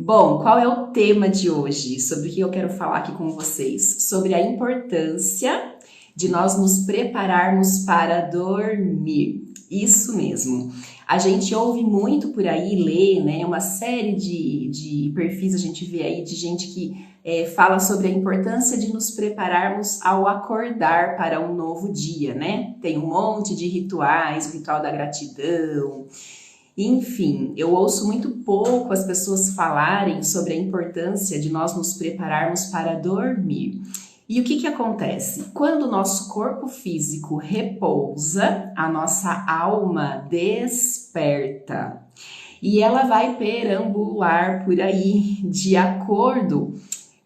Bom, qual é o tema de hoje? Sobre o que eu quero falar aqui com vocês? Sobre a importância de nós nos prepararmos para dormir. Isso mesmo. A gente ouve muito por aí, lê, né? Uma série de perfis a gente vê aí de gente que fala sobre a importância de nos prepararmos ao acordar para um novo dia, né? Tem um monte de rituais, o ritual da gratidão. Enfim, eu ouço muito pouco as pessoas falarem sobre a importância de nós nos prepararmos para dormir. E o que acontece? Quando o nosso corpo físico repousa, a nossa alma desperta. E ela vai perambular por aí de acordo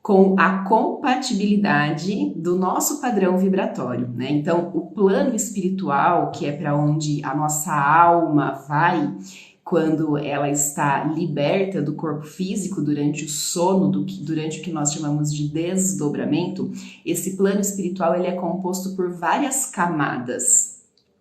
com a compatibilidade do nosso padrão vibratório, né? Então, o plano espiritual, que é para onde a nossa alma vai, quando ela está liberta do corpo físico durante o sono, durante o que nós chamamos de desdobramento, esse plano espiritual ele é composto por várias camadas,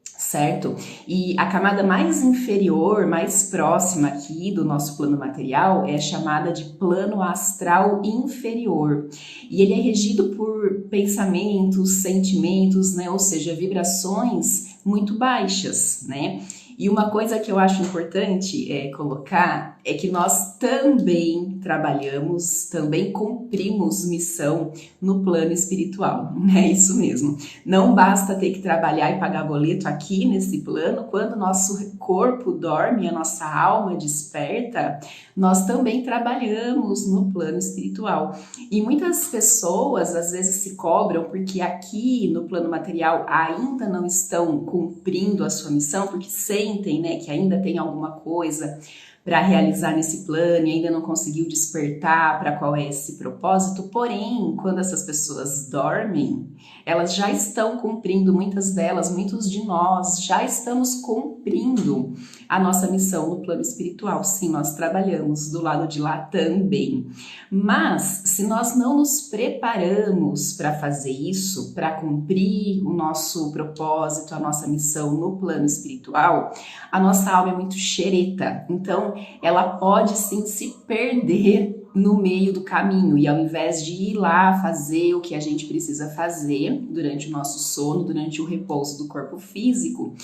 certo? E a camada mais inferior, mais próxima aqui do nosso plano material é chamada de plano astral inferior. E ele é regido por pensamentos, sentimentos, né? Ou seja, vibrações muito baixas, né? E uma coisa que eu acho importante colocar é que nós também trabalhamos, também cumprimos missão no plano espiritual, é isso mesmo. Não basta ter que trabalhar e pagar boleto aqui nesse plano, quando nosso corpo dorme, a nossa alma desperta, nós também trabalhamos no plano espiritual. E muitas pessoas às vezes se cobram porque aqui no plano material ainda não estão cumprindo a sua missão, porque sentem, né, que ainda tem alguma coisa para realizar nesse plano e ainda não conseguiu despertar para qual é esse propósito. Porém, quando essas pessoas dormem, elas já estão cumprindo, muitas delas, muitos de nós já estamos cumprindo a nossa missão no plano espiritual. Sim, nós trabalhamos do lado de lá também. Mas, se nós não nos preparamos para fazer isso, para cumprir o nosso propósito, a nossa missão no plano espiritual, a nossa alma é muito xereta. Então, ela pode sim se perder no meio do caminho e ao invés de ir lá fazer o que a gente precisa fazer durante o nosso sono, durante o repouso do corpo físico,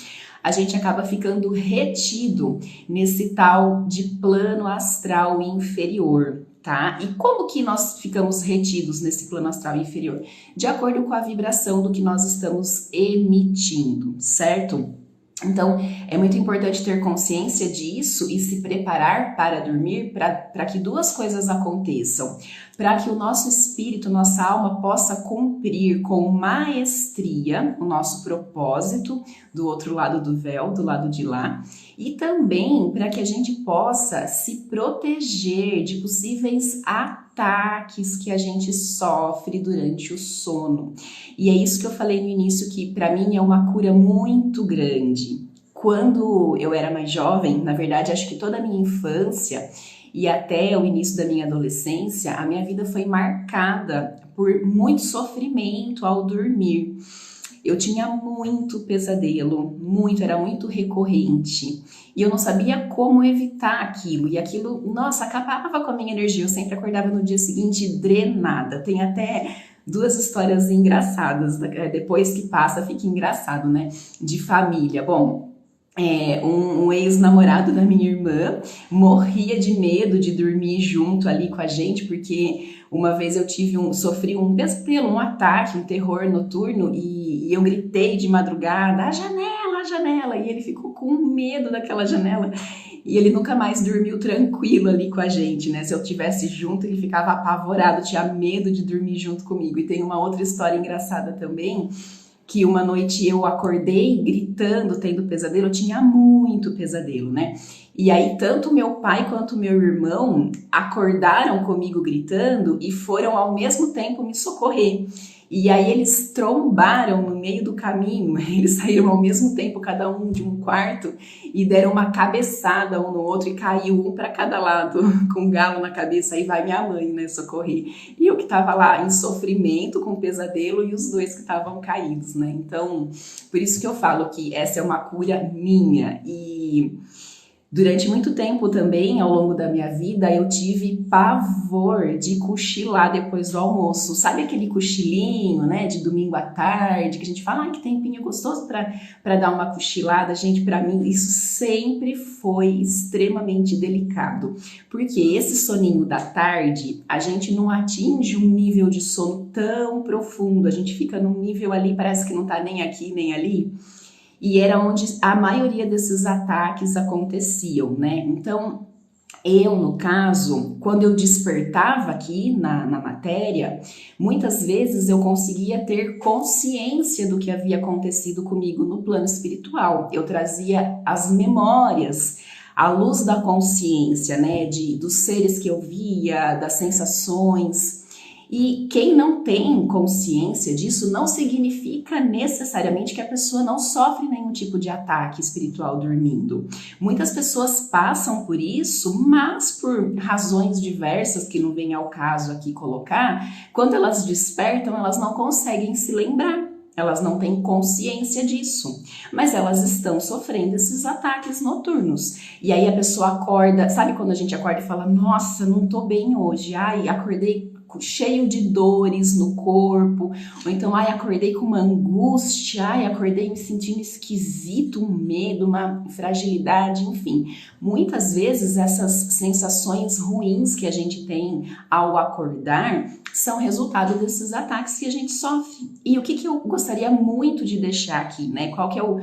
a gente acaba ficando retido nesse tal de plano astral inferior, tá? E como que nós ficamos retidos nesse plano astral inferior? De acordo com a vibração do que nós estamos emitindo, certo? Então, é muito importante ter consciência disso e se preparar para dormir para que duas coisas aconteçam. Para que o nosso espírito, nossa alma possa cumprir com maestria o nosso propósito do outro lado do véu, do lado de lá. E também para que a gente possa se proteger de possíveis ataques que a gente sofre durante o sono. E é isso que eu falei no início, que para mim é uma cura muito grande. Quando eu era mais jovem, na verdade acho que toda a minha infância e até o início da minha adolescência, a minha vida foi marcada por muito sofrimento ao dormir. Eu tinha muito pesadelo, era muito recorrente. E eu não sabia como evitar aquilo. E aquilo, nossa, acabava com a minha energia. Eu sempre acordava no dia seguinte drenada. Tem até duas histórias engraçadas. Depois que passa, fica engraçado, né? De família. Bom, um ex-namorado da minha irmã morria de medo de dormir junto ali com a gente, porque uma vez eu sofri um pesadelo, um ataque, um terror noturno e eu gritei de madrugada, a janela, e ele ficou com medo daquela janela e ele nunca mais dormiu tranquilo ali com a gente, né? Se eu tivesse junto, ele ficava apavorado, tinha medo de dormir junto comigo. E tem uma outra história engraçada também, que uma noite eu acordei gritando, tendo pesadelo, eu tinha muito pesadelo, né? E aí tanto meu pai quanto meu irmão acordaram comigo gritando e foram ao mesmo tempo me socorrer. E aí eles trombaram no meio do caminho, eles saíram ao mesmo tempo, cada um de um quarto, e deram uma cabeçada um no outro e caiu um para cada lado, com um galo na cabeça. Aí vai minha mãe, né, socorrer. E eu que tava lá em sofrimento, com pesadelo, e os dois que estavam caídos, né? Então, por isso que eu falo que essa é uma cura minha. E Durante muito tempo também, ao longo da minha vida, eu tive pavor de cochilar depois do almoço. Sabe aquele cochilinho, né, de domingo à tarde, que a gente fala, que tempinho gostoso para dar uma cochilada? Gente, para mim isso sempre foi extremamente delicado, porque esse soninho da tarde, a gente não atinge um nível de sono tão profundo, a gente fica num nível ali, parece que não tá nem aqui nem ali. E era onde a maioria desses ataques aconteciam, né? Então, eu, no caso, quando eu despertava aqui na matéria, muitas vezes eu conseguia ter consciência do que havia acontecido comigo no plano espiritual. Eu trazia as memórias, a luz da consciência, né? Dos seres que eu via, das sensações. E quem não tem consciência disso não significa necessariamente que a pessoa não sofre nenhum tipo de ataque espiritual dormindo. Muitas pessoas passam por isso, mas por razões diversas que não vem ao caso aqui colocar, quando elas despertam, elas não conseguem se lembrar. Elas não têm consciência disso, mas elas estão sofrendo esses ataques noturnos. E aí a pessoa acorda, sabe quando a gente acorda e fala, nossa, não tô bem hoje, acordei cheio de dores no corpo, ou então, acordei com uma angústia, acordei me sentindo esquisito, um medo, uma fragilidade, enfim. Muitas vezes essas sensações ruins que a gente tem ao acordar são resultado desses ataques que a gente sofre. E o que eu gostaria muito de deixar aqui, né? Qual que é o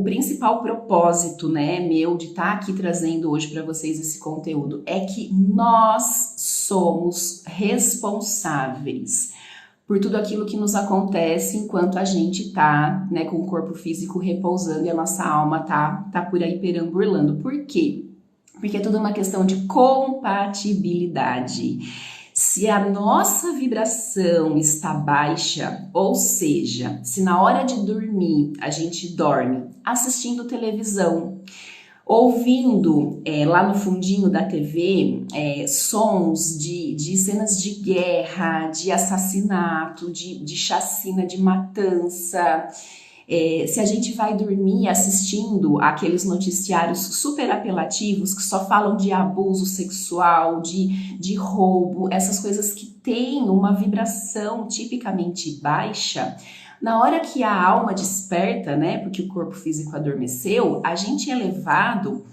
principal propósito, né, meu de estar aqui trazendo hoje para vocês esse conteúdo é que nós somos responsáveis por tudo aquilo que nos acontece enquanto a gente tá, né, com o corpo físico repousando e a nossa alma tá por aí perambulando. Por quê? Porque é tudo uma questão de compatibilidade. Se a nossa vibração está baixa, ou seja, se na hora de dormir a gente dorme assistindo televisão, ouvindo lá no fundinho da TV sons de cenas de guerra, de assassinato, de chacina, de matança, se a gente vai dormir assistindo aqueles noticiários super apelativos que só falam de abuso sexual, de roubo, essas coisas que têm uma vibração tipicamente baixa, na hora que a alma desperta, né, porque o corpo físico adormeceu, a gente é levado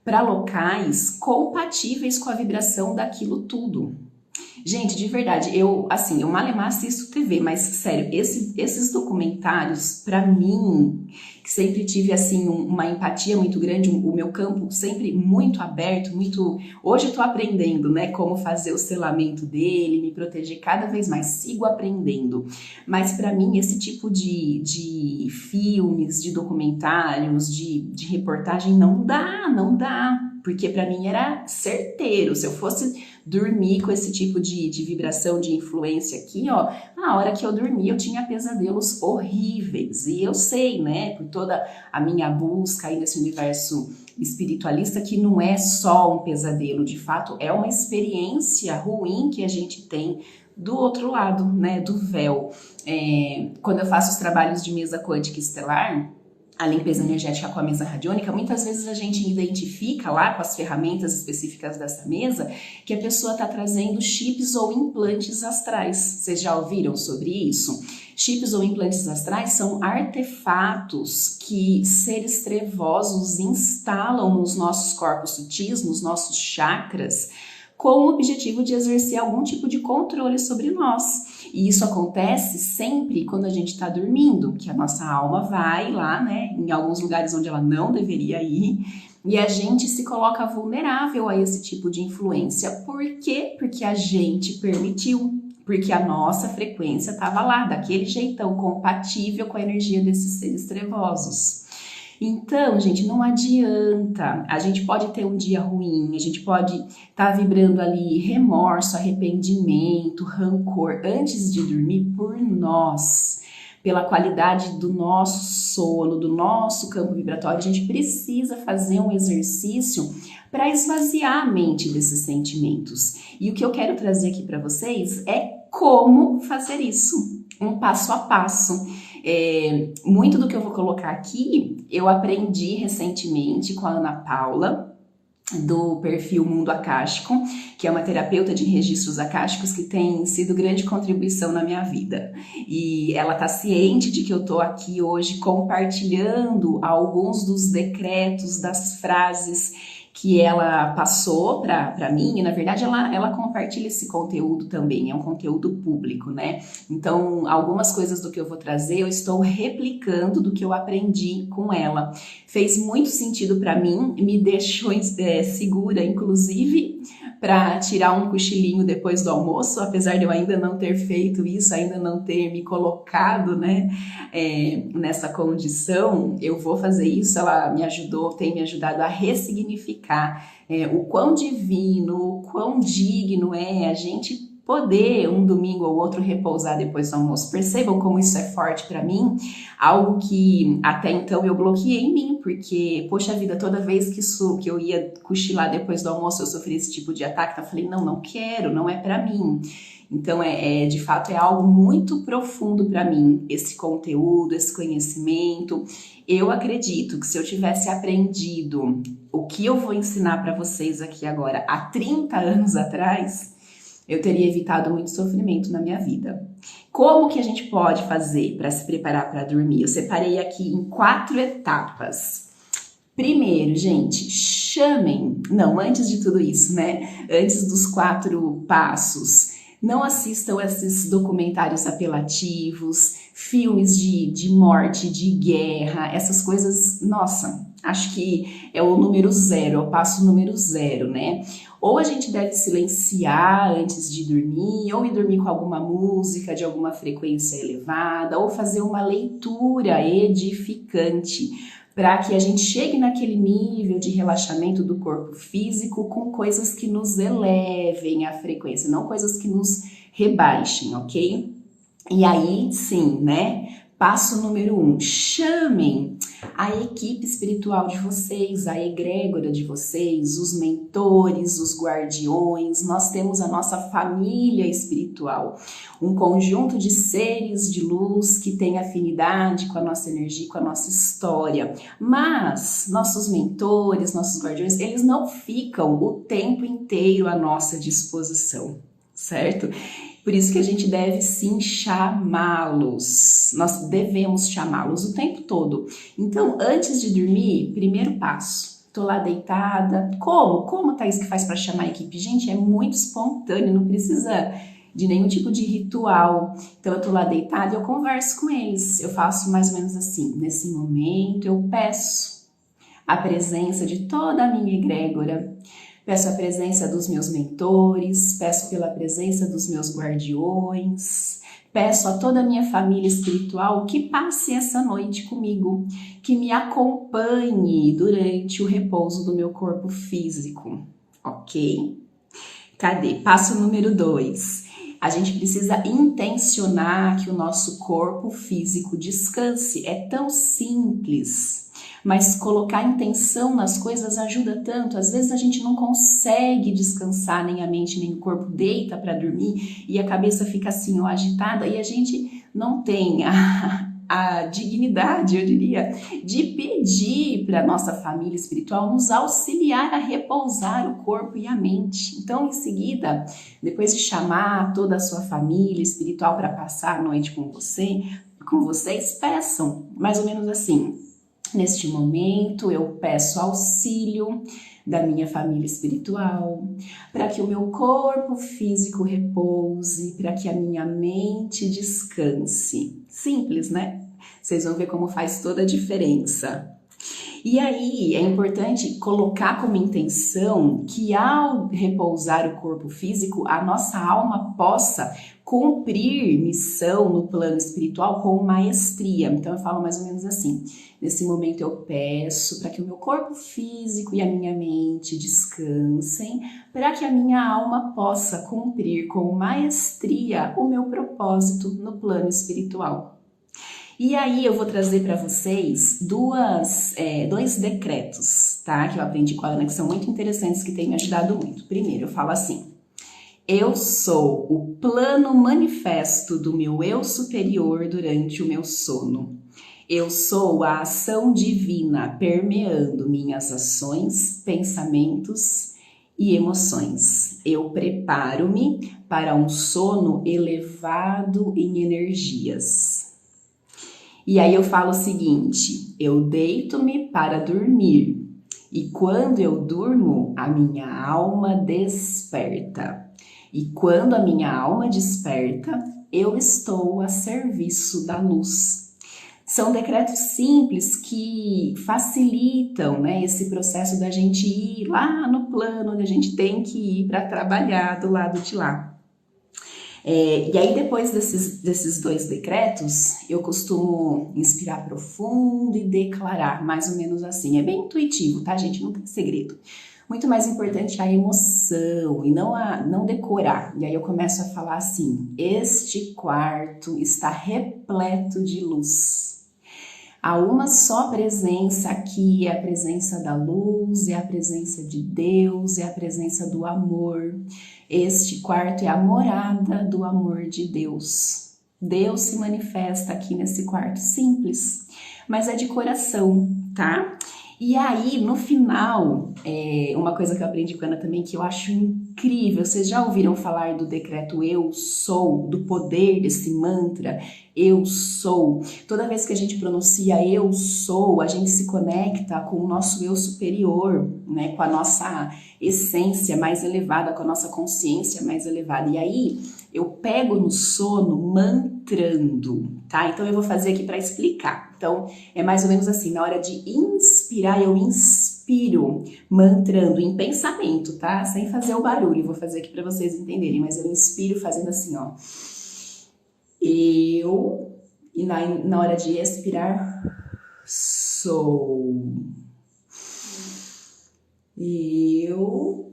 para locais compatíveis com a vibração daquilo tudo. Gente, de verdade, eu malemar assisto TV, mas sério, esses documentários, pra mim, que sempre tive, assim, uma empatia muito grande, o meu campo sempre muito aberto, Hoje eu tô aprendendo, né, como fazer o selamento dele, me proteger cada vez mais, sigo aprendendo. Mas pra mim, esse tipo de filmes, de documentários, de reportagem, não dá. Porque pra mim era certeiro, se eu fosse dormir com esse tipo de vibração, de influência aqui, na hora que eu dormia eu tinha pesadelos horríveis. E eu sei, né, por toda a minha busca aí nesse universo espiritualista, que não é só um pesadelo, de fato é uma experiência ruim que a gente tem do outro lado, né, do véu. Quando eu faço os trabalhos de mesa quântica estelar, a limpeza energética com a mesa radiônica, muitas vezes a gente identifica lá com as ferramentas específicas dessa mesa que a pessoa está trazendo chips ou implantes astrais. Vocês já ouviram sobre isso? Chips ou implantes astrais são artefatos que seres trevosos instalam nos nossos corpos sutis, nos nossos chakras, com o objetivo de exercer algum tipo de controle sobre nós. E isso acontece sempre quando a gente está dormindo, que a nossa alma vai lá, né, em alguns lugares onde ela não deveria ir, e a gente se coloca vulnerável a esse tipo de influência. Por quê? Porque a gente permitiu, porque a nossa frequência estava lá, daquele jeitão, compatível com a energia desses seres trevosos. Então, gente, não adianta, a gente pode ter um dia ruim, a gente pode estar vibrando ali remorso, arrependimento, rancor, antes de dormir por nós, pela qualidade do nosso sono, do nosso campo vibratório, a gente precisa fazer um exercício para esvaziar a mente desses sentimentos. E o que eu quero trazer aqui para vocês é como fazer isso, um passo a passo. Muito do que eu vou colocar aqui, eu aprendi recentemente com a Ana Paula, do perfil Mundo Akáshico, que é uma terapeuta de registros akáshicos que tem sido grande contribuição na minha vida. E ela está ciente de que eu estou aqui hoje compartilhando alguns dos decretos, das frases que ela passou para mim, e na verdade ela compartilha esse conteúdo também, é um conteúdo público, né? Então, algumas coisas do que eu vou trazer, eu estou replicando do que eu aprendi com ela. Fez muito sentido para mim, me deixou segura, inclusive, para tirar um cochilinho depois do almoço, apesar de eu ainda não ter feito isso, ainda não ter me colocado, né, nessa condição, eu vou fazer isso. Ela me ajudou, tem me ajudado a ressignificar o quão divino, o quão digno é a gente poder um domingo ou outro repousar depois do almoço. Percebam como isso é forte para mim, algo que até então eu bloqueei em mim, porque, poxa vida, toda vez que eu ia cochilar depois do almoço, eu sofria esse tipo de ataque, então eu falei, não quero, não é para mim. Então, de fato, é algo muito profundo para mim, esse conteúdo, esse conhecimento. Eu acredito que se eu tivesse aprendido o que eu vou ensinar para vocês aqui agora há 30 anos atrás, eu teria evitado muito sofrimento na minha vida. Como que a gente pode fazer para se preparar para dormir? Eu separei aqui em 4 etapas. Primeiro, gente, antes de tudo isso, né? Antes dos 4 passos, não assistam esses documentários apelativos, filmes de morte, de guerra, essas coisas, nossa, acho que é o número 0, é o passo número 0, né? Ou a gente deve silenciar antes de dormir, ou ir dormir com alguma música de alguma frequência elevada, ou fazer uma leitura edificante, para que a gente chegue naquele nível de relaxamento do corpo físico com coisas que nos elevem a frequência, não coisas que nos rebaixem, ok? E aí, sim, né? Passo número 1, chamem a equipe espiritual de vocês, a egrégora de vocês, os mentores, os guardiões. Nós temos a nossa família espiritual, um conjunto de seres de luz que tem afinidade com a nossa energia, com a nossa história. Mas nossos mentores, nossos guardiões, eles não ficam o tempo inteiro à nossa disposição, certo? Por isso que a gente deve sim chamá-los, nós devemos chamá-los o tempo todo. Então, antes de dormir, primeiro passo, tô lá deitada, como Thaís que faz para chamar a equipe? Gente, é muito espontâneo, não precisa de nenhum tipo de ritual. Então eu tô lá deitada e eu converso com eles, eu faço mais ou menos assim, nesse momento eu peço a presença de toda a minha egrégora, peço a presença dos meus mentores, peço pela presença dos meus guardiões, peço a toda a minha família espiritual que passe essa noite comigo, que me acompanhe durante o repouso do meu corpo físico, ok? Cadê? Passo número 2. A gente precisa intencionar que o nosso corpo físico descanse. É tão simples. Mas colocar intenção nas coisas ajuda tanto. Às vezes a gente não consegue descansar, nem a mente, nem o corpo, deita para dormir e a cabeça fica assim, ó, agitada, e a gente não tem a dignidade, eu diria, de pedir para a nossa família espiritual nos auxiliar a repousar o corpo e a mente. Então, em seguida, depois de chamar toda a sua família espiritual para passar a noite com vocês, peçam, mais ou menos assim. Neste momento, eu peço auxílio da minha família espiritual, para que o meu corpo físico repouse, para que a minha mente descanse. Simples, né? Vocês vão ver como faz toda a diferença. E aí, é importante colocar como intenção que ao repousar o corpo físico, a nossa alma possa cumprir missão no plano espiritual com maestria. Então eu falo mais ou menos assim, nesse momento eu peço para que o meu corpo físico e a minha mente descansem, para que a minha alma possa cumprir com maestria o meu propósito no plano espiritual. E aí eu vou trazer para vocês dois decretos, tá? Que eu aprendi com a Ana, que são muito interessantes, que têm me ajudado muito. Primeiro, eu falo assim: eu sou o plano manifesto do meu eu superior durante o meu sono. Eu sou a ação divina permeando minhas ações, pensamentos e emoções. Eu preparo-me para um sono elevado em energias. E aí eu falo o seguinte: eu deito-me para dormir, e quando eu durmo, a minha alma desperta. E quando a minha alma desperta, eu estou a serviço da luz. São decretos simples que facilitam, né, esse processo da gente ir lá no plano onde a gente tem que ir para trabalhar do lado de lá. E aí depois desses 2 decretos, eu costumo inspirar profundo e declarar, mais ou menos assim. É bem intuitivo, tá, gente? Não tem segredo. Muito mais importante a emoção e não decorar. E aí eu começo a falar assim: este quarto está repleto de luz. Há uma só presença aqui, é a presença da luz, é a presença de Deus, é a presença do amor. Este quarto é a morada do amor de Deus. Deus se manifesta aqui nesse quarto simples, mas é de coração, tá? E aí, no final, uma coisa que eu aprendi com a Ana também, que eu acho incrível, vocês já ouviram falar do decreto Eu Sou, do poder desse mantra, Eu Sou? Toda vez que a gente pronuncia Eu Sou, a gente se conecta com o nosso eu superior, né? Com a nossa essência mais elevada, com a nossa consciência mais elevada. E aí, eu pego no sono mantrando, tá? Então eu vou fazer aqui para explicar. Então é mais ou menos assim, na hora de inspirar, eu inspiro mantrando em pensamento, tá? Sem fazer o barulho, vou fazer aqui para vocês entenderem, mas eu inspiro fazendo assim, ó. Eu, e na hora de expirar, sou. Eu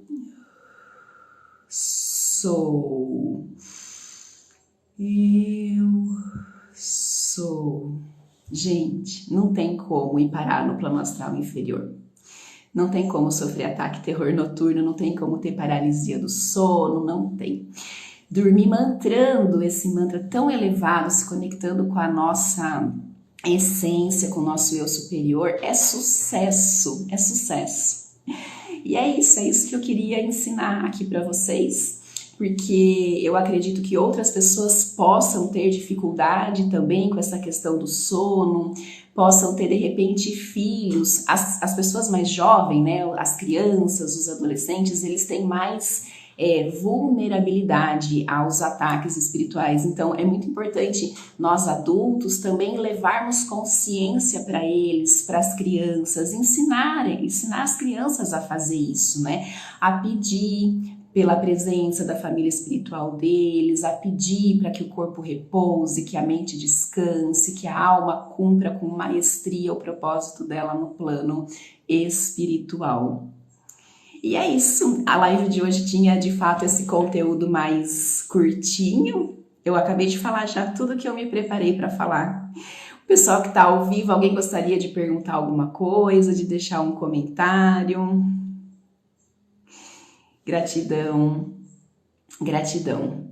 sou. Eu sou. Gente, não tem como ir parar no plano astral inferior. Não tem como sofrer ataque terror noturno, não tem como ter paralisia do sono, não tem. Dormir mantrando esse mantra tão elevado, se conectando com a nossa essência, com o nosso eu superior, é sucesso, é sucesso. E é isso que eu queria ensinar aqui para vocês, porque eu acredito que outras pessoas possam ter dificuldade também com essa questão do sono, possam ter de repente filhos, as pessoas mais jovens, né, as crianças, os adolescentes, eles têm mais vulnerabilidade aos ataques espirituais. Então é muito importante nós adultos também levarmos consciência para eles, para as crianças, ensinar as crianças a fazer isso, né? A pedir pela presença da família espiritual deles, a pedir para que o corpo repouse, que a mente descanse, que a alma cumpra com maestria o propósito dela no plano espiritual. E é isso, a live de hoje tinha de fato esse conteúdo mais curtinho. Eu acabei de falar já tudo que eu me preparei para falar. O pessoal que está ao vivo, alguém gostaria de perguntar alguma coisa, de deixar um comentário? Gratidão, gratidão.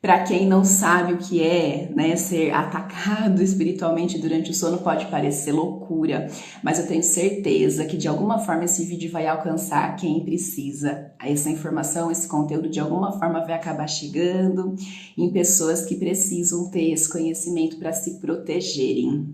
Para quem não sabe o que é, né, ser atacado espiritualmente durante o sono, pode parecer loucura, mas eu tenho certeza que de alguma forma esse vídeo vai alcançar quem precisa. Essa informação, esse conteúdo de alguma forma vai acabar chegando em pessoas que precisam ter esse conhecimento para se protegerem.